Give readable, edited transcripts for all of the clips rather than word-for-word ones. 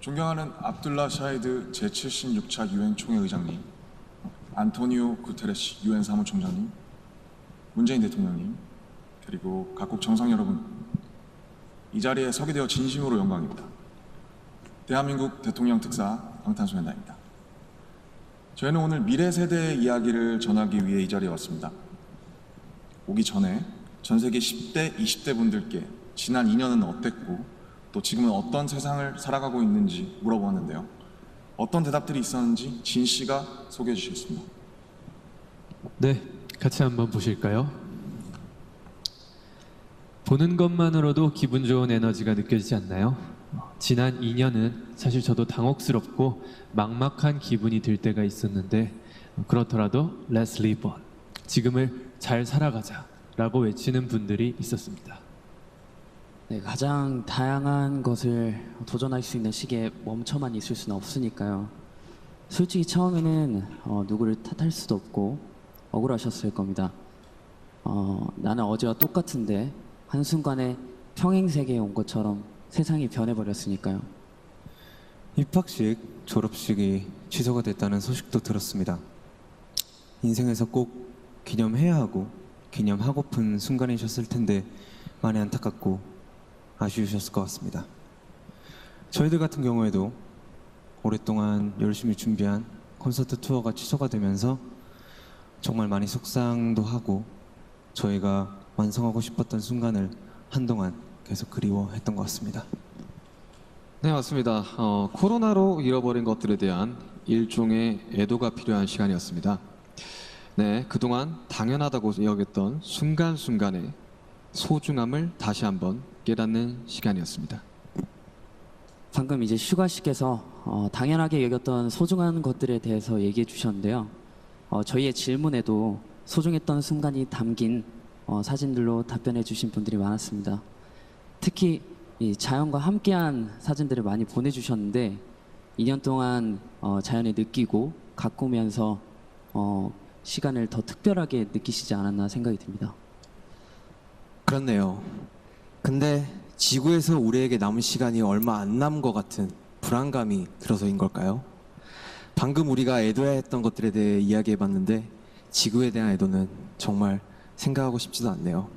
존경하는 압둘라 샤히드 제76차 유엔 총회 의장님, 안토니오 구테레시 유엔 사무총장님, 문재인 대통령님, 그리고 각국 정상 여러분, 이 자리에 서게 되어 진심으로 영광입니다. 대한민국 대통령 특사 방탄소년단입니다. 저희는 오늘 미래 세대의 이야기를 전하기 위해 이 자리에 왔습니다. 오기 전에 전 세계 10대, 20대 분들께 지난 2년은 어땠고 또 지금은 어떤 세상을 살아가고 있는지 물어보았는데요. 어떤 대답들이 있었는지 진 씨가 소개해 주시겠습니다. 네, 같이 한번 보실까요? 보는 것만으로도 기분 좋은 에너지가 느껴지지 않나요? 지난 2년은 사실 저도 당혹스럽고 막막한 기분이 들 때가 있었는데 그렇더라도 Let's live on, 지금을 잘 살아가자 라고 외치는 분들이 있었습니다. 네, 가장 다양한 것을 도전할 수 있는 시기에 멈춰만 있을 수는 없으니까요. 솔직히 처음에는 누구를 탓할 수도 없고 억울하셨을 겁니다. 나는 어제와 똑같은데 한순간에 평행세계에 온 것처럼 세상이 변해버렸으니까요. 입학식, 졸업식이 취소가 됐다는 소식도 들었습니다. 인생에서 꼭 기념해야 하고 기념하고픈 순간이셨을 텐데 많이 안타깝고 아쉬우셨을 것 같습니다. 저희들 같은 경우에도 오랫동안 열심히 준비한 콘서트 투어가 취소가 되면서 정말 많이 속상도 하고 저희가 완성하고 싶었던 순간을 한동안 계속 그리워했던 것 같습니다. 네, 맞습니다. 코로나로 잃어버린 것들에 대한 일종의 애도가 필요한 시간이었습니다. 네, 그동안 당연하다고 여겼던 순간순간의 소중함을 다시 한번 깨닫는 시간이었습니다. 방금 이제 슈가씨께서 당연하게 여겼던 소중한 것들에 대해서 얘기해 주셨는데요. 저희의 질문에도 소중했던 순간이 담긴 사진들로 답변해 주신 분들이 많았습니다. 특히 이 자연과 함께한 사진들을 많이 보내주셨는데 2년 동안 자연을 느끼고 가꾸면서 시간을 더 특별하게 느끼시지 않았나 생각이 듭니다. 그렇네요. 근데 지구에서 우리에게 남은 시간이 얼마 안 남은 것 같은 불안감이 들어서인 걸까요? 방금 우리가 애도해야 했던 것들에 대해 이야기해봤는데 지구에 대한 애도는 정말 생각하고 싶지도 않네요.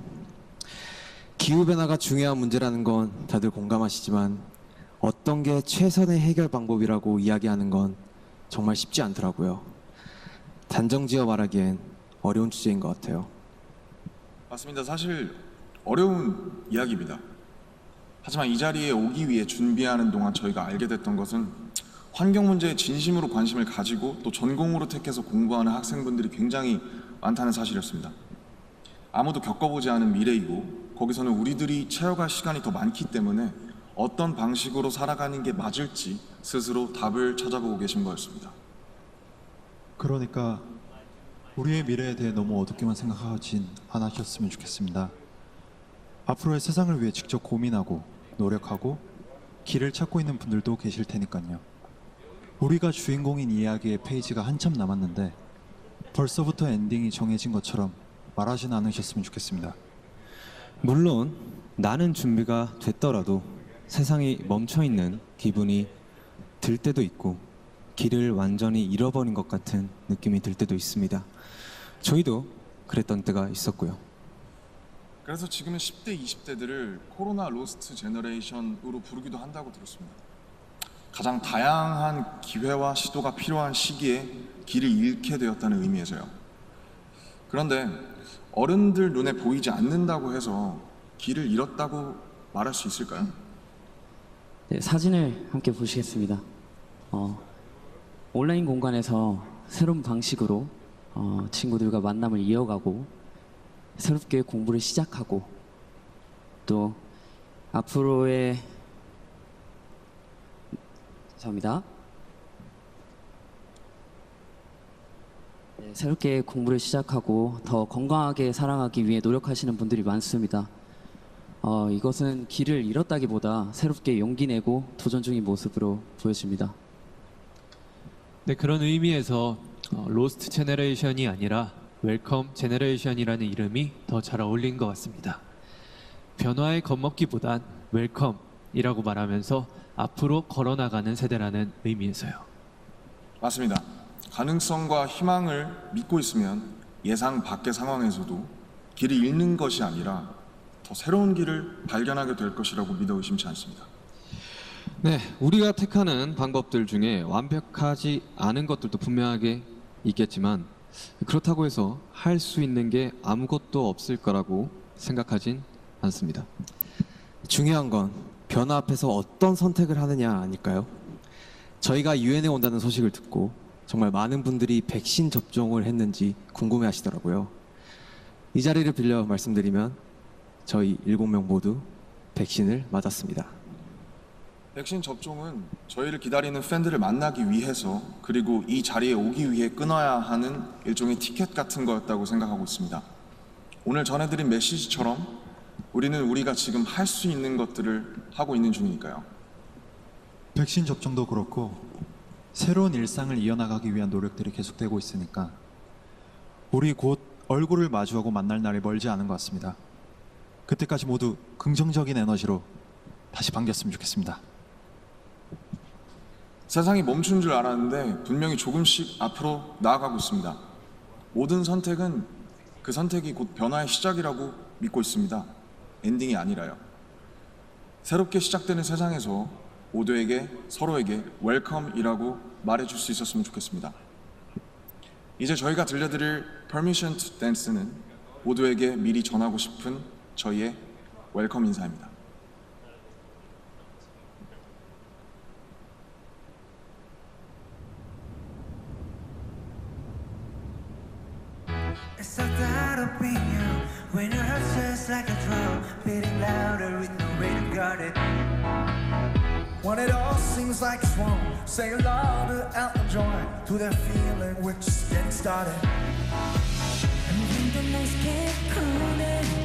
기후변화가 중요한 문제라는 건 다들 공감하시지만 어떤 게 최선의 해결 방법이라고 이야기하는 건 정말 쉽지 않더라고요. 단정지어 말하기엔 어려운 주제인 것 같아요. 맞습니다. 사실 어려운 이야기입니다. 하지만 이 자리에 오기 위해 준비하는 동안 저희가 알게 됐던 것은 환경 문제에 진심으로 관심을 가지고 또 전공으로 택해서 공부하는 학생분들이 굉장히 많다는 사실이었습니다. 아무도 겪어보지 않은 미래이고 거기서는 우리들이 채워갈 시간이 더 많기 때문에 어떤 방식으로 살아가는 게 맞을지 스스로 답을 찾아보고 계신 거였습니다. 그러니까 우리의 미래에 대해 너무 어둡게만 생각하진 않으셨으면 좋겠습니다. 앞으로의 세상을 위해 직접 고민하고 노력하고 길을 찾고 있는 분들도 계실 테니까요. 우리가 주인공인 이야기의 페이지가 한참 남았는데 벌써부터 엔딩이 정해진 것처럼 말하진 않으셨으면 좋겠습니다. 물론 나는 준비가 됐더라도 세상이 멈춰있는 기분이 들 때도 있고 길을 완전히 잃어버린 것 같은 느낌이 들 때도 있습니다. 저희도 그랬던 때가 있었고요. 그래서 지금은 10대, 20대들을 코로나 로스트 제너레이션으로 부르기도 한다고 들었습니다. 가장 다양한 기회와 시도가 필요한 시기에 길을 잃게 되었다는 의미에서요. 그런데 어른들 눈에 보이지 않는다고 해서 길을 잃었다고 말할 수 있을까요? 네, 사진을 함께 보시겠습니다. 온라인 공간에서 새로운 방식으로 친구들과 만남을 이어가고 새롭게 공부를 시작하고 또 앞으로의 죄송합니다. 네, 새롭게 공부를 시작하고 더 건강하게 살아가기 위해 노력하시는 분들이 많습니다. 이것은 길을 잃었다기보다 새롭게 용기 내고 도전 중인 모습으로 보여집니다. 네, 그런 의미에서 로스트 제너레이션이 아니라 웰컴 제너레이션이라는 이름이 더 잘 어울린 것 같습니다. 변화에 겁먹기보단 웰컴이라고 말하면서 앞으로 걸어나가는 세대라는 의미에서요. 맞습니다. 가능성과 희망을 믿고 있으면 예상 밖의 상황에서도 길을 잃는 것이 아니라 더 새로운 길을 발견하게 될 것이라고 믿어 의심치 않습니다. 네, 우리가 택하는 방법들 중에 완벽하지 않은 것들도 분명하게 있겠지만 그렇다고 해서 할 수 있는 게 아무것도 없을 거라고 생각하진 않습니다. 중요한 건 변화 앞에서 어떤 선택을 하느냐 아닐까요? 저희가 유엔에 온다는 소식을 듣고 정말 많은 분들이 백신 접종을 했는지 궁금해 하시더라고요. 이 자리를 빌려 말씀드리면 저희 7명 모두 백신을 맞았습니다. 백신 접종은 저희를 기다리는 팬들을 만나기 위해서 그리고 이 자리에 오기 위해 끊어야 하는 일종의 티켓 같은 거였다고 생각하고 있습니다. 오늘 전해드린 메시지처럼 우리는 우리가 지금 할 수 있는 것들을 하고 있는 중이니까요. 백신 접종도 그렇고 새로운 일상을 이어나가기 위한 노력들이 계속되고 있으니까 우리 곧 얼굴을 마주하고 만날 날이 멀지 않은 것 같습니다. 그때까지 모두 긍정적인 에너지로 다시 반겼으면 좋겠습니다. 세상이 멈춘 줄 알았는데 분명히 조금씩 앞으로 나아가고 있습니다. 모든 선택은 그 선택이 곧 변화의 시작이라고 믿고 있습니다. 엔딩이 아니라요. 새롭게 시작되는 세상에서 모두에게 서로에게 웰컴이라고 말해줄 수 있었으면 좋겠습니다. 이제 저희가 들려드릴 Permission to Dance는 모두에게 미리 전하고 싶은 저희의 웰컴 인사입니다. It's so that up in you when your heart just like a drum, beating louder with no way to guard it. When it all seems like it's wrong, say louder out and join to that feeling we're just getting started. And when the nights get colder